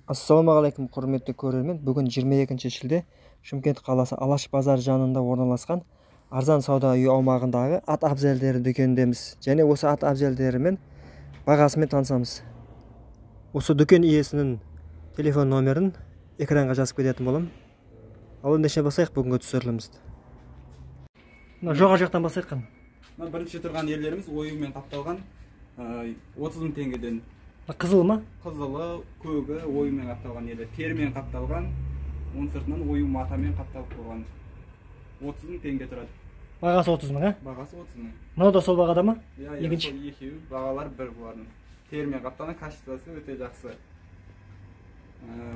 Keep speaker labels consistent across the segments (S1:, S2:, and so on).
S1: Ассалаумағалейкум құрметті көрермен. Бүгін 22 шілде Шымкент қаласы Алаш базар жанында орналасқан арзан сауда үйі аумағындағы ат абзалдері дүкеніндеміз. Және осы ат абзалдерімен бағасымен танысамыз. Осы дүкен иесінің телефон номерін экранға жазып кететін болам. Ал ендеше басайық бүгінгі түсірілімізді. Жоғары жақтан басайық қана.
S2: Бірінші тұрған ерлеріміз оюмен қапталған 30 000 теңгеден.
S1: Қызыл ма?
S2: Қызылы, көгі оюмен қапталған еді. Терімен қапталған, оның сыртынан ою матамен қапталып қойған. 30 000 теңге тұрады.
S1: Бағасы 30 000,
S2: Бағасы 30 000.
S1: Мынау да сол бағада ма?
S2: Екінші екеуі бағалар бір бұлардың. Терімен қапталған, качествосы өте жақсы.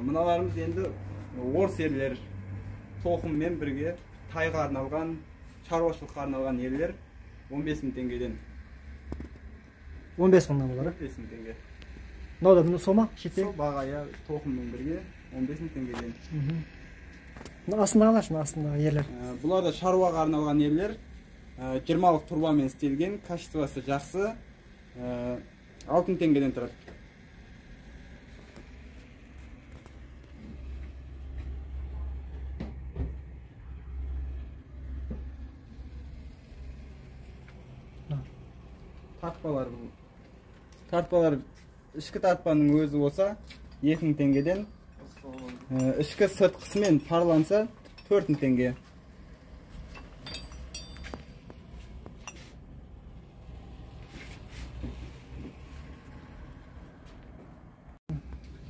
S2: Мыналарымыз енді орыс ерлер тоқыммен бірге тайға арналған, шаруашылыққа арналған ерлер 15 000 теңгеден.
S1: 15 000 болар.
S2: 15 000 теңге.
S1: Мынау да сол ма?
S2: Сол бағая тоқыммен бірге 15 000 теңгеден.
S1: Астындағы астындағы ерлер.
S2: Бұлар да шаруаға арналған ерлер. 20-лық турбамен істелген, качествосы жақсы. 6 000 теңгеден тұрады. Тартпалар ішкі тартпаның өзі болса 2 000 теңгеден, ішкі сыртқысымен парланса 4 000 теңге.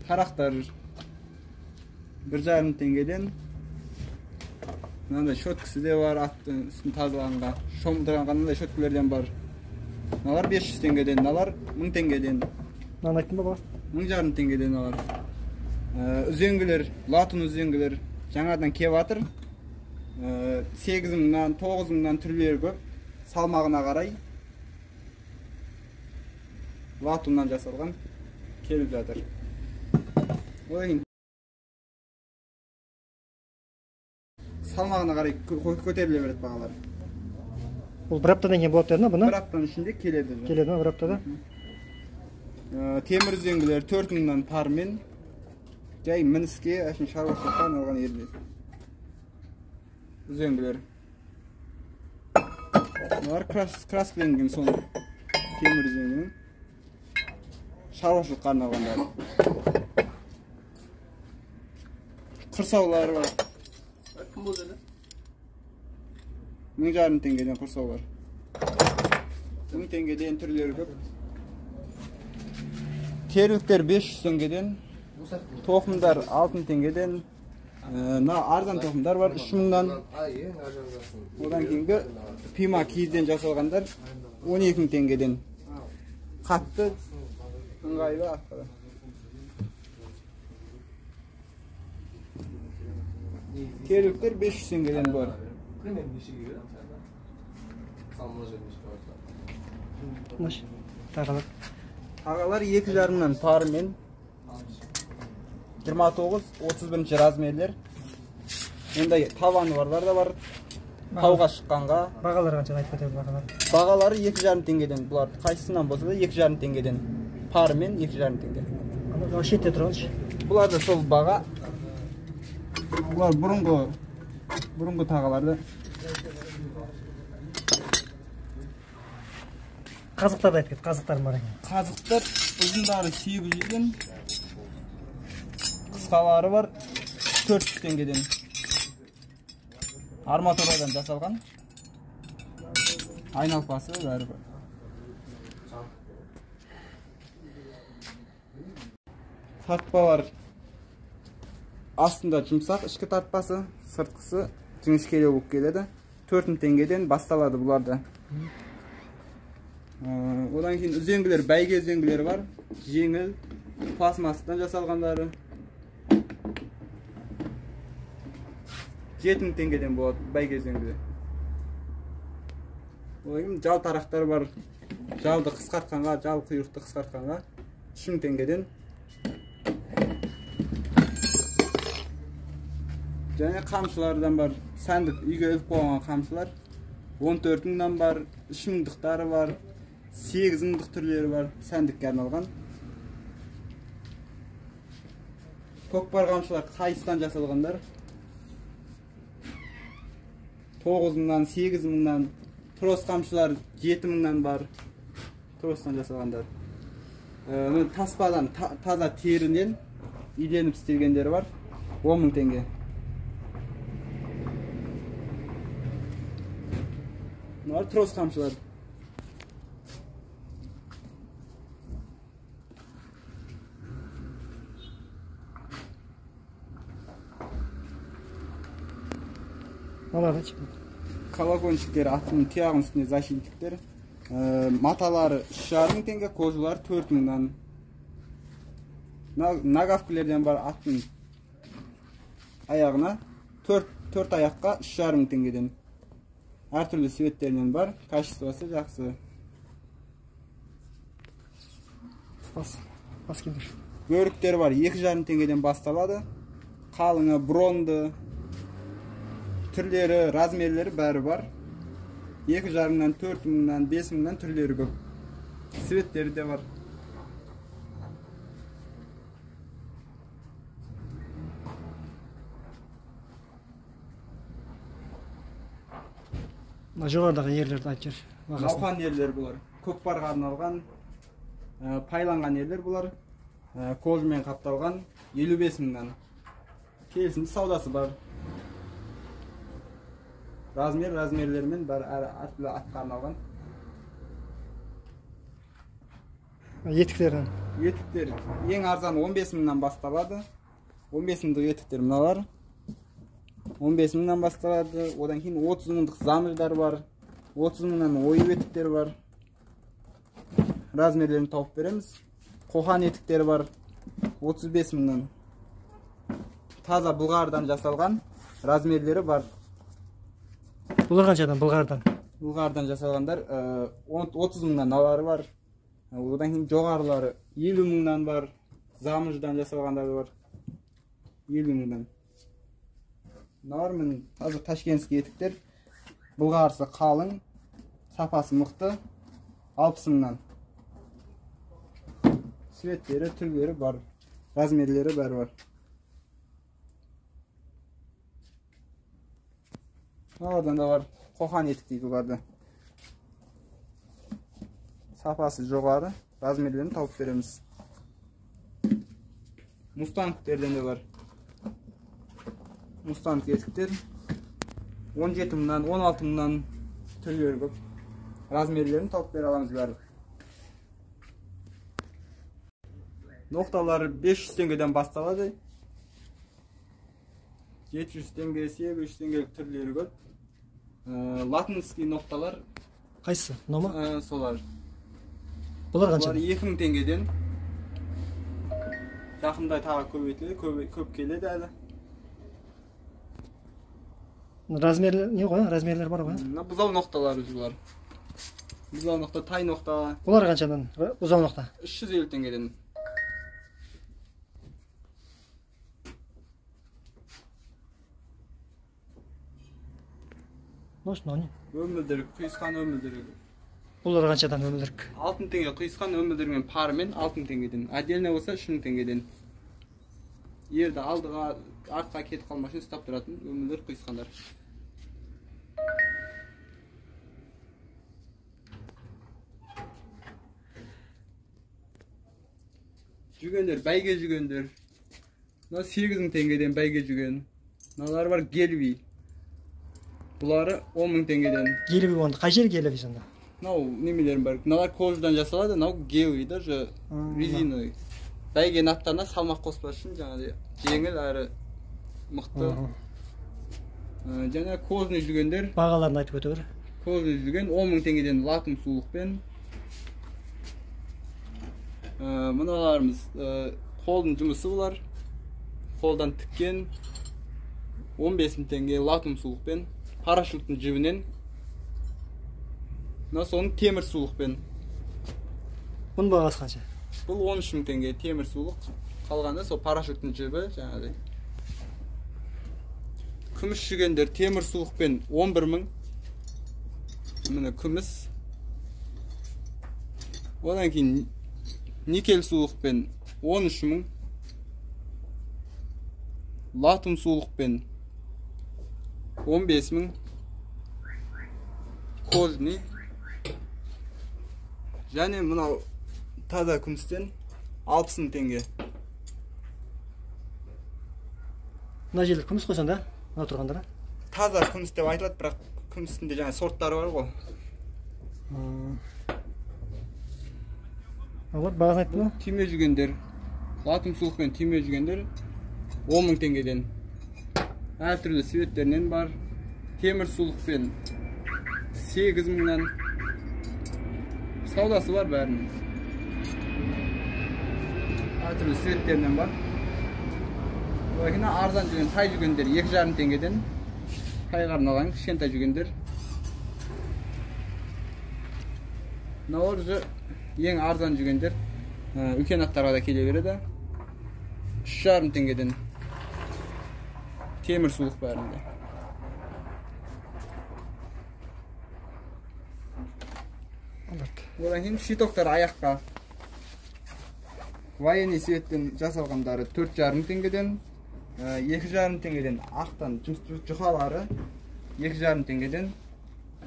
S2: Тарақтар 1,5 000 теңгеден. Мынандай шөткісі де бар, аттың үстін тазаланға, шомдырғанғандай шөткілерден бар. Мыналар 500 теңгеден, мыналар 1000 теңгеден.
S1: Мынаны айттың ба бағасы?
S2: 1500 теңгеден алар. Үзеңгілер, латун үзеңгілер жаңадан кеп жатыр. 8 000-нан, 9 000-нан түрлері көп. Салмағына қарай латуннан жасалған келіп жатыр. Салмағына қарай көтеріле береді бағалар.
S1: Бұл бір аптадан кейін болады деді ме?
S2: Бір аптаның ішінде келеді.
S1: Келеді ме бір аптада?
S2: Темір үзеңгілер 4 000-нан пармен, жай мініске, әшін шаруашылыққа арналған ерлер. Үзеңгілер. Бұлар краскіленген соң темір үзеңгінің шаруашылыққа арналғандары. Құрсаулары бар. 1500 теңгеден құрсау бар. 1000 теңгеден түрлері көп. Теріліктер 500 теңгеден, тоқымдар 6 000 теңгеден, арзан тоқымдар бар 3 000-дан. Одан кейінгі пима киізден жасалғандар 12 000 теңгеден. Қатты, ыңғайлы ақылы. Теріліктер 500 теңгеден бар. Тағалар 2,5 000-нан парымен 29-31 размерлер. Енді таваны барлар да бар. Тауға шыққанға.
S1: Бағалары қанша айтып кетеді бағалары?
S2: Бағалары 2,5 000 теңгеден. Бұлар қайсысынан болса да 2,5 000 теңгеден. Парымен 2,5 000 теңге.
S1: Шетте тұрғаншы.
S2: Бұлар да сол баға. Бұлар бұрынғы тағаларды.
S1: Қазықтарды айтып кет, қазықтар бар екен.
S2: Қазықтар ұзындары 800-ден, қысқалары бар 400 теңгеден. Арматурадан жасалған. Айналпасы бәрі бар. Тартпалар астында жұмсақ, ішкі тартпасы, сыртқысы жіңішкелеу болып келеді. 4 000 теңгеден басталады бұларды. Одан кейін үзеңгілер, бәйге үзеңгілері бар. Жеңіл, пластмастан жасалғандары 7 000 теңгеден болады бәйге үзеңгілер. Одан кейін жал тарақтар бар. Жалды қысқартқанға, жал құйрықты қысқартқанға 3 000 теңгеден. Және қамшылардан бар. Сәндік үйге іліп қойған қамшылар 14 000-нан бар, 3 000-дықтары бар. 8 000-дық түрлері бар, сәндікке арналған. Көкпар камчылар кайсыдан жасалгандар? 9 мыңнан, 8 мыңнан, трос камчылар 7 мыңнан бар. Тростан жасалгандар. Таспадан таза теринен иленип истелгендери бар. 10 мың теңге. Мына трос камчылар. Колокольчиктер аттын тиягынын үстүнө защитниктер. Маталары 3,5 мың теңге, кожулар 4 мыңдан. Нагавкилерден бар аттын аягына 4 аякка 3,5 мың теңгеден. Ар түрлүү светтеринен бар, качествосы жакшы.
S1: Бас кимдир?
S2: Бөрүктер бар, 2,5 теңгеден башталады. Калыңы, бронды, түрлері, размерлері бәрі бар. 2,5 мыңнан, 4 мыңнан, 5 мыңнан түрлері көп. Светтері де бар.
S1: Жоғарыдағы ерлерді айтып жер.
S2: Науқан ерлер бұлар. Көкпарға арналған, пайланған ерлер бұлар. Кожмен қапталған 55 мыңнан. Келісімді саудасы бар. Размерлермен бар әртүрлі атқа арналған.
S1: Етіктерін?
S2: Етіктер ең арзан 15 мыңнан басталады. 15 мыңдық етіктер мыналар. 15 мыңнан басталады. Одан кейін 30 мыңдық замыждар бар. 30 мыңнан ойып етіктер бар. Размерлерін тауып береміз. Қоқан етіктері бар. 35 мыңнан. Таза бұлғардан жасалған размерлері бар.
S1: Бұлар қаншадан бұлғардан?
S2: Бұлғардан жасалғандар 30 мыңнан алары бар. Одан кейін жоғарылары 50 мыңнан бар. Замыждан жасалғандары бар. 50 мыңнан. Мыналар мен таза ташкентский етіктер. Бұлғарысы қалың, сапасы мықты, 60 мыңнан. Светтері, түрлері бар. Размерлері бәрі бар. Oradan da var Kohan etik deydi vardı. Safhası жоғары, razmerlerini tavuk veremiz. Mustanglerden de var. Mustang etikler 17 mыңнан, 16 mыңнан türleri көп. Razmerlerini tavuk vere alamız var. Noktaları 500 tengeden басталады. 700 теңге, 700 теңге түрлері көп. Латинский ноқталар.
S1: Қайсы? Нома?
S2: Солар.
S1: Бұлар қанша?
S2: Бұлар 2000 теңгеден. Жақында тағы көп келеді әлі.
S1: Размерлер не ғой? Размерлер бар ғой?
S2: Бұзау ноқталар бұлар. Бұзау ноқта, тай ноқта.
S1: Бұлар қаншадан? Бұзау ноқта?
S2: 350 теңгеден. Өмілдірік, құйысқан өмілдірік.
S1: Бұлар қаншадан өмілдірік?
S2: 6 теңге құйысқан өмілдірігімен парымен 6 теңгеден. Отдельно болса 3 теңгеден. Ерді алдыға, артқа кетіп қалмашын ұстап тұратын өмілдір құйысқандар. Жүгендер, бәйге жүгендер. 8 теңгеден бәйге жүген. Мыналар бар гелви. Бұлары 10 мың теңгеден.
S1: Гелви онда. Қай жер гелви сонда?
S2: Мынау немелерім бар. Мыналар кожадан жасалады, мынау гелви даже резиновый. Бәйге аттарына салмақ қоспас үшін жаңағы жеңіл әрі мықты. Жаңа кожный жүгендер.
S1: Бағаларын айтып өте бір.
S2: Кожный жүген 10 мың теңгеден латым суықпен. Мыналарымыз қолдың жұмысы бұлар. Қолдан тіккен 15 мың теңге латым суықпен. Парашюттың жібінен. Соның темір сулықпен.
S1: Бұның бағасы қанша?
S2: Бұл 13 мың теңге темір сулық. Қалғанда сол парашюттың жібі жаңағыдай. Күміс жүгендер темір сулықпен 11 мың. Міне күміс. Одан кейін никель сулықпен 13 мың. латум сулықпен 15 000, кожный. Және мынау таза күмістен 60 000 теңге.
S1: Мына жерлер күміс қой сонда, мына тұрғандары?
S2: Таза күміс деп айтылады, бірақ күмістінде жаңа сорттары бар ғой.
S1: Олар бағасын айтты ма?
S2: Түйме жүгендер, латум сулықпен түйме жүгендер 10 000 теңгеден. Әртүрлі светтерінен бар. Темір сулықпен 8 000-нан. Саудасы бар бәрінің. Әртүрлі светтерінен бар. Бұлайкена арзан жүген тай жүгендер 2,5 000 теңгеден. Тайға арналған кішкентай жүгендер. Мыналар ең арзан жүгендер. Үлкен аттарға да келе береді. 3,5 000 теңгеден. Темір сулық бәрінде. Одан кейін щитоктар аяққа. Военный светтен жасалғандары 4,5 000 теңгеден. 2,5 000 теңгеден ақтан жұқалары 2,5 000 теңгеден.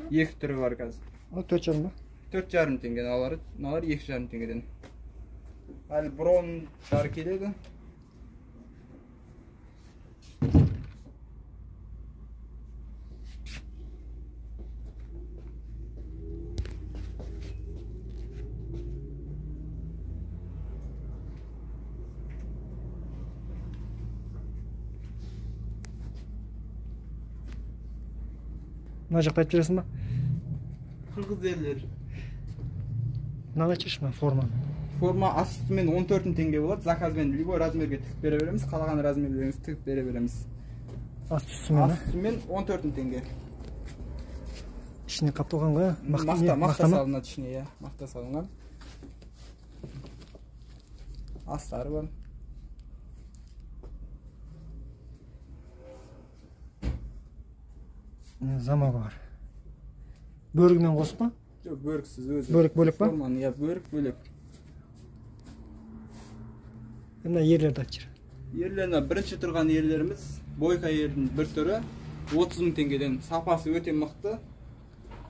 S2: Екі түрі бар қазір.
S1: 4,5 000 ба?
S2: 4,5 000 теңгеден алары, 2,5 000 теңгеден. Әлі брондар келеді.
S1: Мына жақта айтып жүресің ба?
S2: Қырғыз ерлер.
S1: Мынаны айтшы ма форма?
S2: Форма астымен 14 000 теңге болады. Заказбен любой размерге тігіп бере береміз. Қалаған размерлеріңіз тігіп бере береміз.
S1: Астымен
S2: 14 000 теңге.
S1: ішіне қапталған ғой?
S2: Мақта салынады ішіне, мақта салынған. Астары бар.
S1: Замағы бар. Бөрігімен қосып па?
S2: Жоқ, бөріксіз өзі.
S1: Бөрік бөлек па?
S2: Форманы, бөрік бөлек.
S1: Мына ерлерді айтшы.
S2: Ерлеріне бірінші тұрған ерлеріміз, бойка ердің бір түрі 30 000 теңгеден. Сапасы өте мықты.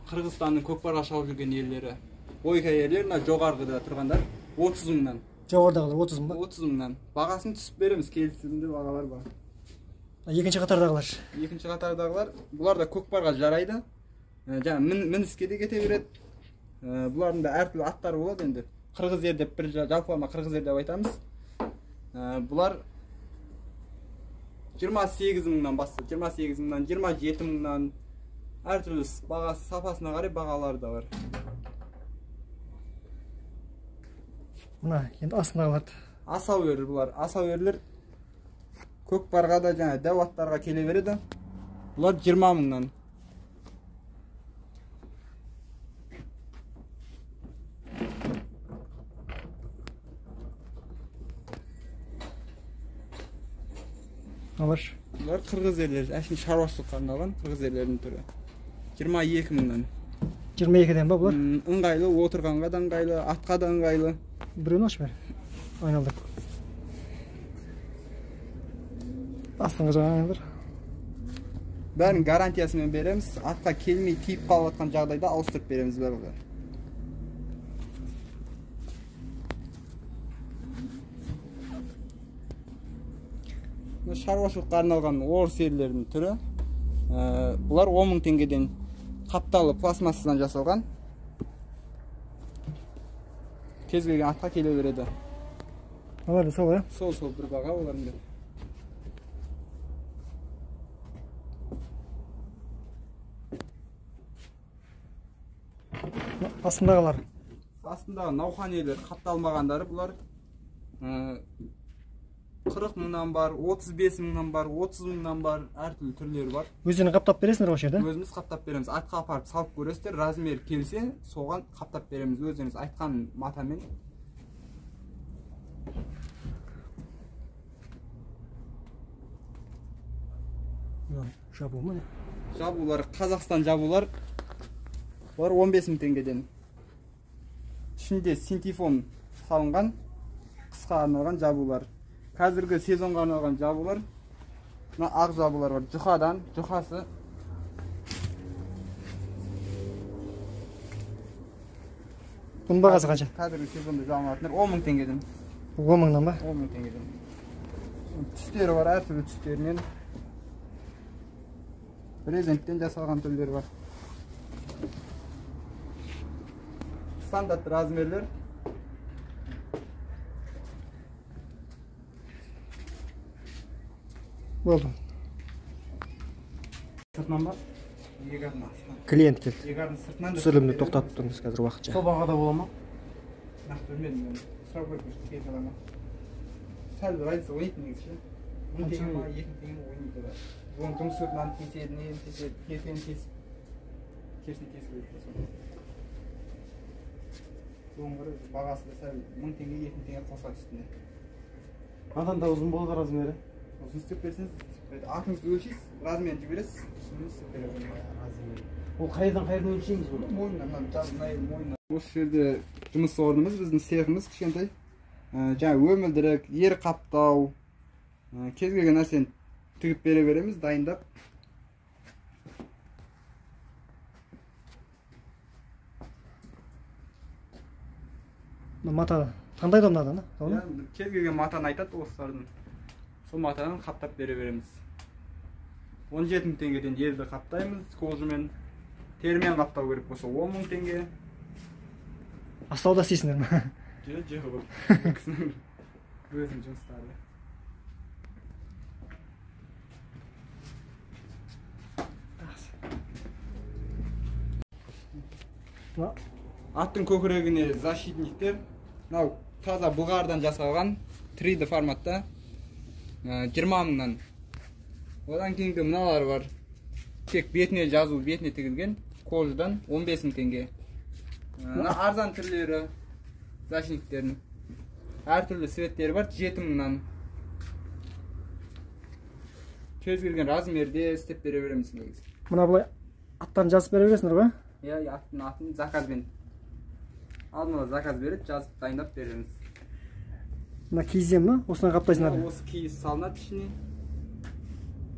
S2: Қырғызстанның көкпарға шауып жүрген ерлері. Бойка ерлеріне жоғарғыда тұрғандар 30 000-нан.
S1: Жоғардағылар 30 000 ба?
S2: 30 000-нан. Бағасын түсіп береміз, келісімді бағалар бар.
S1: Екінші қатардағылар.
S2: Екінші қатардағылар, бұлар да көкпарға жарайды. Жаңа мініске де кете береді. Бұлардың да әртүрлі аттары болады енді. Қырғыз ер деп бір жалпылама қырғыз ер деп айтамыз. Бұлар 28 000-нан бастап, 28 000-нан, 27 000-нан әртүрлі бағасы сапасына қарай бағалары да бар.
S1: Мына енді астындағылар.
S2: Асау ерлер бұлар. Асау ерлер көкпарға да жаңа дәу аттарға келе береді. Бұлар 20 000-нан. Бұлар қырғыз ерлер, әшін шаруашылыққа арналған қырғыз ерлердің түрі. 22 000-нан.
S1: 22-ден ба бұлар?
S2: Ыңғайлы, отырғанға да ыңғайлы, атқа да ыңғайлы.
S1: Біреуін ашы бәрі. Айналдық. Астыңғы жағаңыздар.
S2: Бәрін гарантиясымен береміз. Атқа келмей тиіп қалып атқан жағдайда ауыстырып береміз бәрі. Шаруашылыққа арналған орыс ерлердің түрі. Бұлар 10 000 теңгеден қапталы пластмассадан жасалған. Кез келген атқа келе береді.
S1: Олар да сол ғой?
S2: Сол бір баға оларында.
S1: Астындағылар.
S2: Астындағы науқан ерлер қапталмағандары бұлар 40 000-нан бар, 35 000-нан бар, 30 000-нан бар, әртүрлі түрлері бар.
S1: Өздеріне қаптап бересіңдер осы жерде?
S2: Өзіміз қаптап береміз. Атқа апарып салып көресіздер, размер келсе, соған қаптап береміз. Өздеріңіз айтқан матамен.
S1: Жабу ма?
S2: Жабулар, Қазақстан жабулар. Олар 15 000 теңгеден. Ішінде синтифон салынған, қысқа арналған жабулар. Қазіргі сезонға арналған жабулар Mına aq jabılar var. Juhadan, juhası
S1: Bunun бағасы қанша?
S2: Қазіргі сезонда жалынатындар 10 000 теңгеден.
S1: 10 мыңнан ба?
S2: 10 000 теңгеден. Түстері бар, әртүрлі түстерінен. Брезенттен жасалған түрлері бар. Стандарт размерлер.
S1: Болды.
S2: Сыртынан бар. Егардың астынан.
S1: Клиент келді.
S2: Егардың сыртынан да
S1: Түсірілімді тоқтатып тұрмыз қазір уақытша.
S2: сол бағада бола ма? Нақты білмедім мен. Сұрап көріп тез алама. Сәл бір айтса ойнайтын негізі. 1000 теңге ма, 2000 теңге ма ойнайды да. Оның жұмыс сыртынан кеседі, нені кеседі, керсен кесіп. Керсен кесіп өтеді. Соның бірі бағасы да сәл 1000 теңге, 2000 теңге қосылады үстінде.
S3: Адан да uzun болды размері.
S2: Uzun istеп берсеңіз, атыңызды өлшейсіз, размерін жібересіз, үстіне істеп бере беремін.
S3: Ол қайдан өлшейміз бұл?
S2: Мойнынан, жазынан, мойнынан. Осы жерде жұмыс орнымыз, біздің цехымыз кішкентай. Жаңа өмілдірік, ер қаптау, кез келген нәрсені тігіп бере береміз, дайындап.
S1: Мата қандай да мынадан,
S2: Кез келген матаны айтады осылардың. Сол матадан қаптап бере береміз. 17 000 теңгеден ерді қаптаймыз, кожумен. Термен қаптау керек болса 10 000 теңге.
S1: Астауда істейсіңдер ме?
S2: Жоқ, бұл кісінің өзінің жұмыстары. Аттың көкірегіне защитниктер. Мынау таза бұғардан жасалған 3D форматта 20 000-нан. Одан кейінгі мыналар бар. Тек бетіне жазу, бетіне тігілген кожадан 15 000 теңге. Арзан түрлері, защитниктердің әртүрлі светтері бар 7 000-нан. Кез келген размерде істеп бере береміз негізі.
S1: Мына былай аттан жазып бере бересіңдер ғой?
S2: Иә, атын заказбен. Алдын ала заказ береді, жазып дайындап береміз.
S1: Мына киізден ба? Осыны қаптайсыңдар.
S2: Осы киіз салынады ішіне.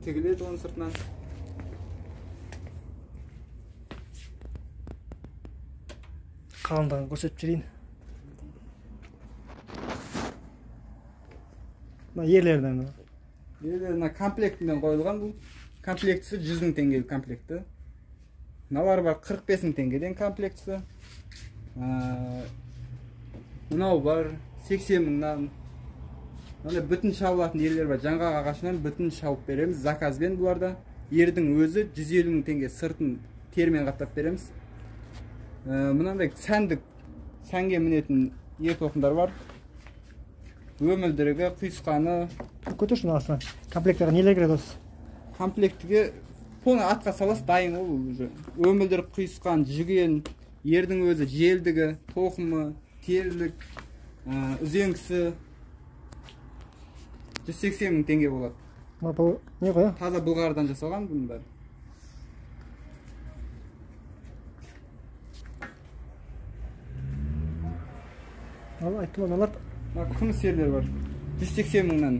S2: Тігіледі оның сыртынан.
S1: Қалыңдығын көрсетіп жіберейін. Мына ерлерден.
S2: Ерлеріне комплектімен қойылған бұл. Комплектісі 100 000 теңгелік комплекті. Мыналар бар 45 000 теңгеден комплектісі. Мынау бар 80 000-нан. Бүтін шабылатын ерлер бар. Жаңғақ ағашынан бүтін шауып береміз заказбен бұларда. Ердің өзі 150 000 теңге сыртын термен қаптап береміз. Мынандай сәнге мінетін ер тоқымдар бар. Өмілдірігі, құйысқаны.
S1: Көтершін астынан. Комплектіға нелер кіреді осы?
S2: Комплектіге полный атқа салас дайын ол уже. Өмілдірік, құйысқан, жүген, ердің өзі, желдігі, тоқымы, терілік, үзеңкісі 180 000 теңге болады.
S1: Бұл не қой?
S2: Таза бұлғардан жасалған бұның бәрі.
S1: Ал айттым аналар.
S2: Күміс ерлер бар. 180 000-нан.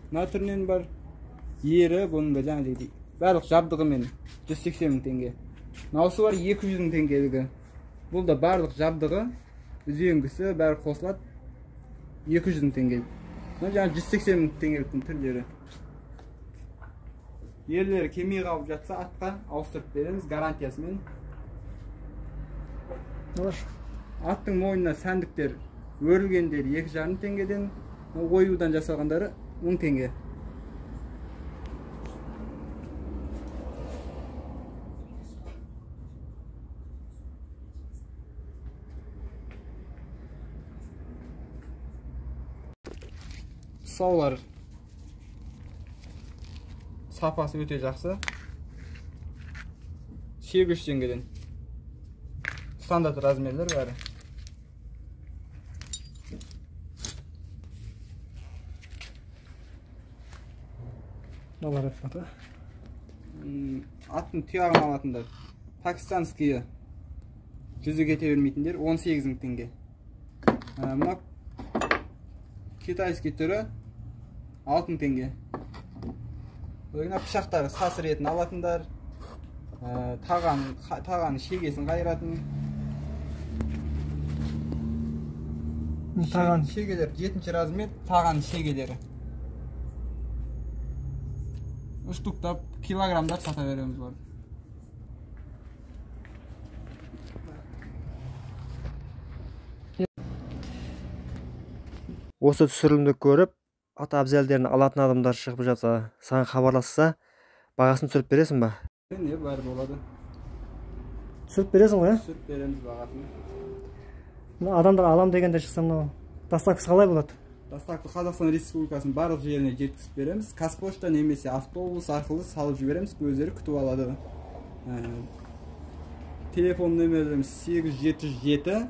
S2: Мына түрінен бар. Ері бұның да жаңағыдай. Барлық жабдығымен 180 000 теңге. Мынаусы бар 200 000 теңгелігі. Бұл да барлық жабдығы, үзеңгісі бәрі қосылады 200 000 теңге. Мына жаңа 180 000 теңгеліктің түрлері. Ерлері кемей қалып жатса атқа ауыстырып береміз гарантиясымен. Аттың мойнына сәндіктер өрілгендері 2,5 теңгеден, оюдан жасалғандары 10 теңге. Тұсаулар сапасы өте жақсы. 800 теңгеден. Стандарт размерлер бәрі.
S1: Доллар аты.
S2: Аттың тұяғын алатындар. Пакистанские жүзі кете бермейтіндер 18 000 теңге. Мына китайский түрі 6 000 теңге. Oyuna pышақтағы сасы ретін алатындар, тағаны шегесін қайыратын.
S1: Таған
S2: Шегелер 7-ші размер, таған шегелері. Штуктап килограммдап сата береміз бар.
S1: осы түсірілімді көріп, ат абзелдерін алатын адамдар шығып жатса, саған хабарласса, бағасын түсіріп бересің ба?
S2: Не бар болады.
S1: Түсіріп бересің ғой,
S2: Түсіріп береміз бағасын.
S1: Адамдар алам дегенде шықса, мынау доставкасы қалай болады?
S2: Доставка Қазақстан Республикасының барлық жеріне жеткізіп береміз. Қазпошта немесе автобус арқылы салып жібереміз, өздері күтіп алады. Телефон нөміріміз 877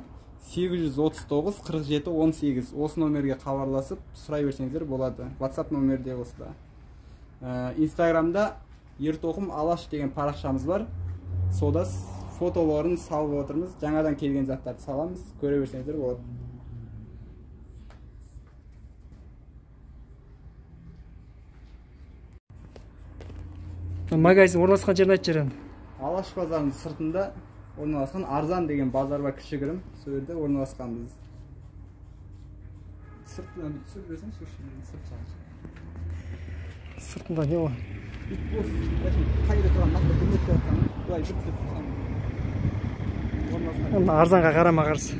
S2: 839 47 18. Осы номерге хабарласып сұрай берсеңіздер болады. WhatsApp номерде осыда. Инстаграмда Ертоқым Алаш деген парақшамыз бар. Сода фотоларын салып отырмыз. Жаңадан келген заттарды саламыз. Көре берсеңіздер болады.
S1: Магазин орналасқан жерін айтып жіберем.
S2: Алаш базарының сыртында орналасқан Арзан деген базар бар, кішігірім. Сол жерде орналасқанбыз. Сыртынан түсіріп берсеңші,
S1: Сыртында не бар?
S2: Қайда тұрған, нақты білмеп тұрған. Былай жүріп тұрған.
S1: Арзанға қарама қарсы.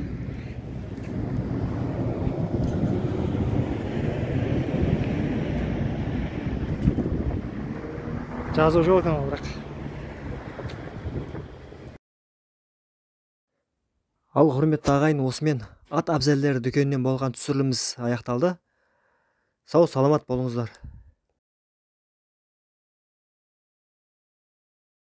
S1: Жазу жоқ екен, бірақ. Ал құрметті ағайын, осымен ат абзелдері дүкенінен болған түсіріліміміз аяқталды. Сау саламат болыңыздар.